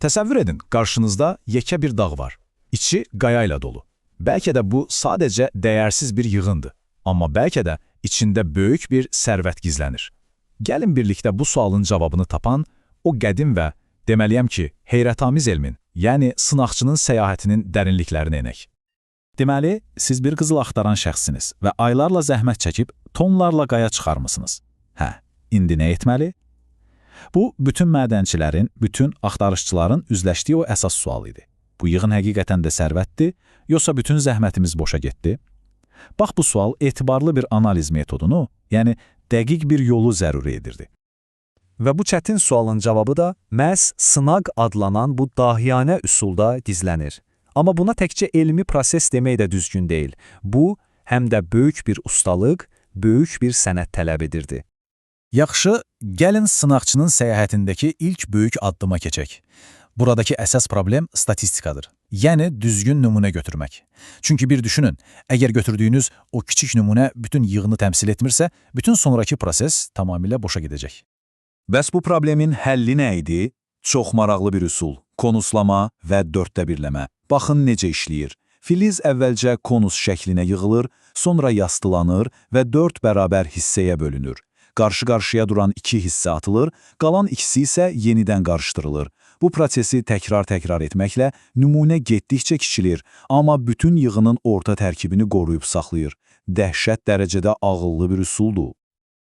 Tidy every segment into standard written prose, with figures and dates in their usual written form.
Təsəvvür edin, qarşınızda yekə bir dağ var. İçi qaya ilə dolu. Bəlkə də bu sadəcə dəyərsiz bir yığındır. Amma bəlkə də içində böyük bir sərvət gizlənir. Gəlin birlikdə bu sualın cavabını tapan, o qədim və, deməliyəm ki, heyrətamiz elmin, yəni sınaqçının səyahətinin dərinliklərini enək. Deməli, siz bir qızıl axtaran şəxsiniz və aylarla zəhmət çəkib tonlarla qaya çıxarmısınız. Hə, indi nə etməli? Bu, bütün mədənçilərin, bütün axtarışçıların üzləşdiyi o əsas sual idi. Bu yığın həqiqətən də sərvətdir, yoxsa bütün zəhmətimiz boşa getdi? Bax, bu sual etibarlı bir analiz metodunu, yəni dəqiq bir yolu zəruri edirdi. Və bu çətin sualın cavabı da məhz sınaq adlanan bu dahiyanə üsulda gizlənir. Amma buna təkcə elmi proses demək də düzgün deyil. Bu, həm də böyük bir ustalıq, böyük bir sənət tələb edirdi. Yaxşı, gəlin sınaqçının səyahətindəki ilk böyük addıma keçək. Buradakı əsas problem statistikadır. Yəni, düzgün nümunə götürmək. Çünki bir düşünün, əgər götürdüyünüz o kiçik nümunə bütün yığını təmsil etmirsə, bütün sonraki proses tamamilə boşa gedəcək. Bəs bu problemin həlli nə idi? Çox maraqlı bir üsul, konuslama və dörddə birləmə. Baxın necə işləyir. Filiz əvvəlcə konus şəklinə yığılır, sonra yastılanır və 4 bərabər hissəyə bölünür. Qarşı-qarşıya duran 2 hissə atılır, qalan ikisi isə yenidən qarışdırılır. Bu prosesi təkrar-təkrar etməklə nümunə getdikcə kiçilir, amma bütün yığının orta tərkibini qoruyub saxlayır. Dəhşət dərəcədə ağıllı bir üsuldur.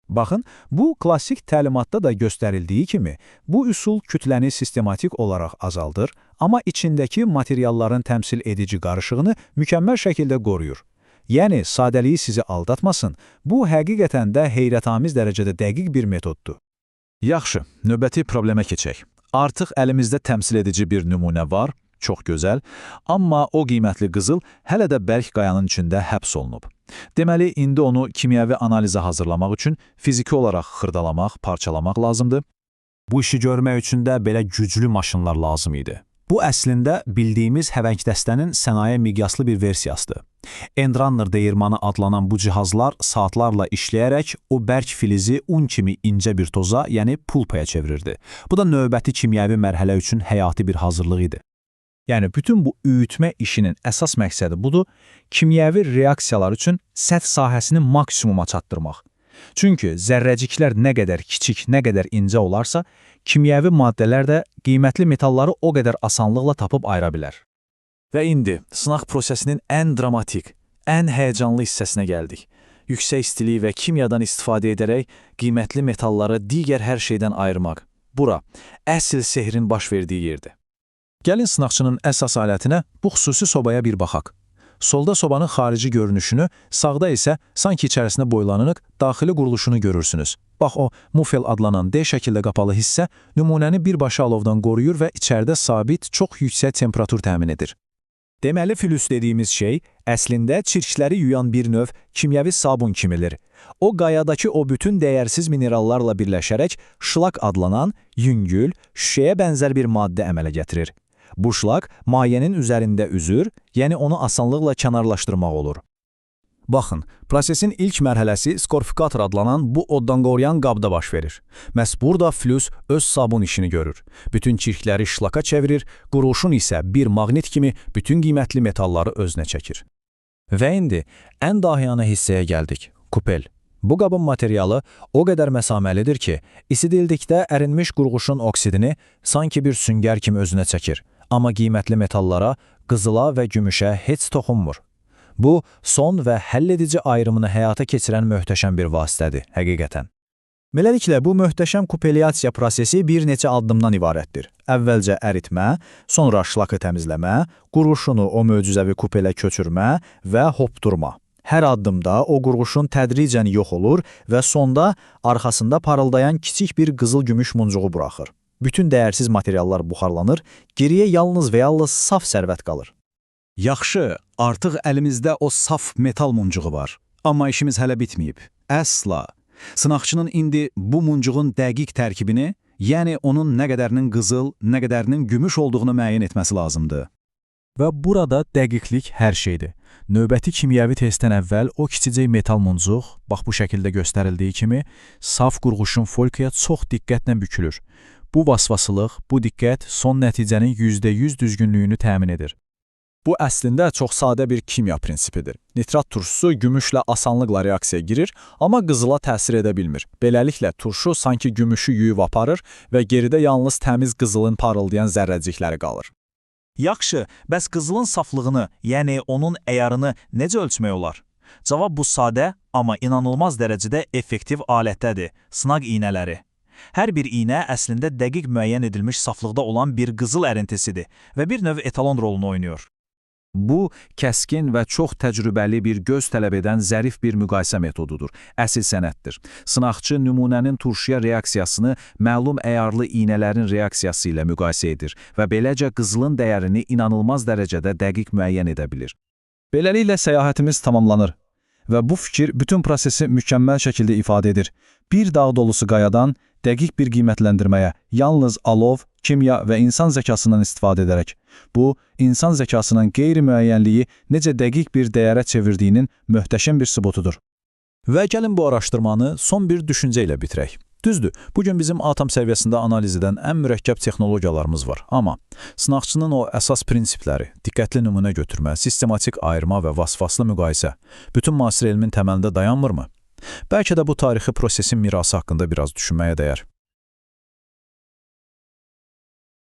Baxın, bu klassik təlimatda da göstərildiyi kimi, bu üsul kütləni sistematik olaraq azaldır, amma içindəki materialların təmsil edici qarışığını mükəmməl şəkildə qoruyur. Yəni, sadəliyi sizi aldatmasın, bu həqiqətən də heyrətamiz dərəcədə dəqiq bir metoddur. Yaxşı, növbəti problemə keçək. Artıq əlimizdə təmsil edici bir nümunə var, çox gözəl, amma o qiymətli qızıl hələ də bərk qayanın içində həbs olunub. Deməli, indi onu kimyəvi analizə hazırlamaq üçün fiziki olaraq xırdalamaq, parçalamaq lazımdır. Bu işi görmək üçün də belə güclü maşınlar lazım idi. Bu əslində bildiyimiz həvəngdəstənin sənaye miqyaslı bir versiyasıdır. Endrunner dəyirmanı adlanan bu cihazlar saatlarla işləyərək o bərk filizi un kimi incə bir toza, yəni pulpaya çevirirdi. Bu da növbəti kimyəvi mərhələ üçün həyati bir hazırlıq idi. Yəni, bütün bu üyütmə işinin əsas məqsədi budur, kimyəvi reaksiyalar üçün səth sahəsini maksimuma çatdırmaq. Çünki zərrəciklər nə qədər kiçik, nə qədər incə olarsa, kimyəvi maddələr də qiymətli metalları o qədər asanlıqla tapıb ayıra bilər. Və indi sınaq prosesinin ən dramatik, ən həyəcanlı hissəsinə gəldik. Yüksək istilik və kimyadan istifadə edərək qiymətli metalları digər hər şeydən ayırmaq. Bura, əsl sehrin baş verdiyi yerdir. Gəlin sınaqçının əsas alətinə, bu xüsusi sobaya bir baxaq. Solda sobanın xarici görünüşünü, sağda isə sanki içərisində boylanınıq, daxili quruluşunu görürsünüz. Bax, o mufel adlanan D şəkildə qapalı hissə nümunəni birbaşa alovdan qoruyur və içəridə sabit, çox yüksək temperatur təmin edir. Deməli, flüs dediyimiz şey, əslində çirkləri yuyan bir növ kimyəvi sabun kimidir. O, qayadakı o bütün dəyərsiz minerallarla birləşərək şlak adlanan, yüngül, şüşəyə bənzər bir maddə əmələ gətirir. Bu şlak mayenin üzərində üzür, yəni onu asanlıqla kənarlaşdırmaq olur. Baxın, prosesin ilk mərhələsi skorfikator adlanan bu oddan qoruyan qabda baş verir. Məhz burada flüs öz sabun işini görür. Bütün çirkləri şlaka çevirir, quruluşun isə bir maqnit kimi bütün qiymətli metalları özünə çəkir. Və indi ən dahiyanə hissəyə gəldik, kupel. Bu qabın materialı o qədər məsaməlidir ki, isidildikdə ərinmiş qurğuşun oksidini sanki bir süngər kimi özünə çəkir. Amma qiymətli metallara, qızıla və gümüşə heç toxunmur. Bu, son və həlledici ayrımını həyata keçirən möhtəşəm bir vasitədir, həqiqətən. Beləliklə, bu möhtəşəm kupelyasiya prosesi bir neçə addımdan ibarətdir. Əvvəlcə əritmə, sonra şlakı təmizləmə, qurğuşunu o möcüzəvi kupelə köçürmə və hopdurma. Hər addımda o qurğuşun tədricən yox olur və sonda arxasında parıldayan kiçik bir qızıl-gümüş muncuğu buraxır. Bütün dəyərsiz materiallar buxarlanır, geriyə yalnız və yalnız saf sərvət qalır. Yaxşı, artıq əlimizdə o saf metal muncuğu var. Amma işimiz hələ bitməyib. Əsla. Sınaqçının indi bu muncuğun dəqiq tərkibini, yəni onun nə qədərinin qızıl, nə qədərinin gümüş olduğunu müəyyən etməsi lazımdır. Və burada dəqiqlik hər şeydir. Növbəti kimyəvi testdən əvvəl o kiçicik metal muncuq, bax bu şəkildə göstərildiyi kimi, saf qurğuşun folkaya çox diqqətlə bükülür. Bu vasvasılıq, bu diqqət son nəticənin %100 düzgünlüyünü təmin edir. Bu əslində çox sadə bir kimya prinsipidir. Nitrat turşusu gümüşlə asanlıqla reaksiyaya girir, amma qızıla təsir edə bilmir. Beləliklə, turşu sanki gümüşü yuyub aparır və geridə yalnız təmiz qızılın parıldayan zərrəcikləri qalır. Yaxşı, bəs qızılın saflığını, yəni onun əyarını necə ölçmək olar? Cavab bu sadə, amma inanılmaz dərəcədə effektiv alətdədir, sınaq iynələri. Hər bir iynə əslində dəqiq müəyyən edilmiş saflıqda olan bir qızıl ərintisidir və bir növ etalon rolunu oynayır. Bu, kəskin və çox təcrübəli bir göz tələb edən zərif bir müqayisə metodudur, əsl sənətdir. Sınaqçı nümunənin turşuya reaksiyasını məlum əyarlı iynələrin reaksiyası ilə müqayisə edir və beləcə qızılın dəyərini inanılmaz dərəcədə dəqiq müəyyən edə bilir. Beləliklə səyahətimiz tamamlanır və bu fikir bütün prosesi mükəmməl şəkildə ifadə edir. Bir dağ dolusu qayadan dəqiq bir qiymətləndirməyə yalnız alov, kimya və insan zəkasından istifadə edərək. Bu, insan zəkasının qeyri-müəyyənliyi necə dəqiq bir dəyərə çevirdiyinin möhtəşəm bir sübutudur. Və gəlin bu araşdırmanı son bir düşüncə ilə bitirək. Düzdür, bugün bizim atom səviyyəsində analiz edən ən mürəkkəb texnologiyalarımız var. Amma sınaqçının o əsas prinsipləri, diqqətli nümunə götürmə, sistematik ayırma və vasvaslı müqayisə bütün müasir elmin təməlində dayanmırmı? Bəlkə də bu tarixi prosesin mirası haqqında biraz düşünməyə dəyər.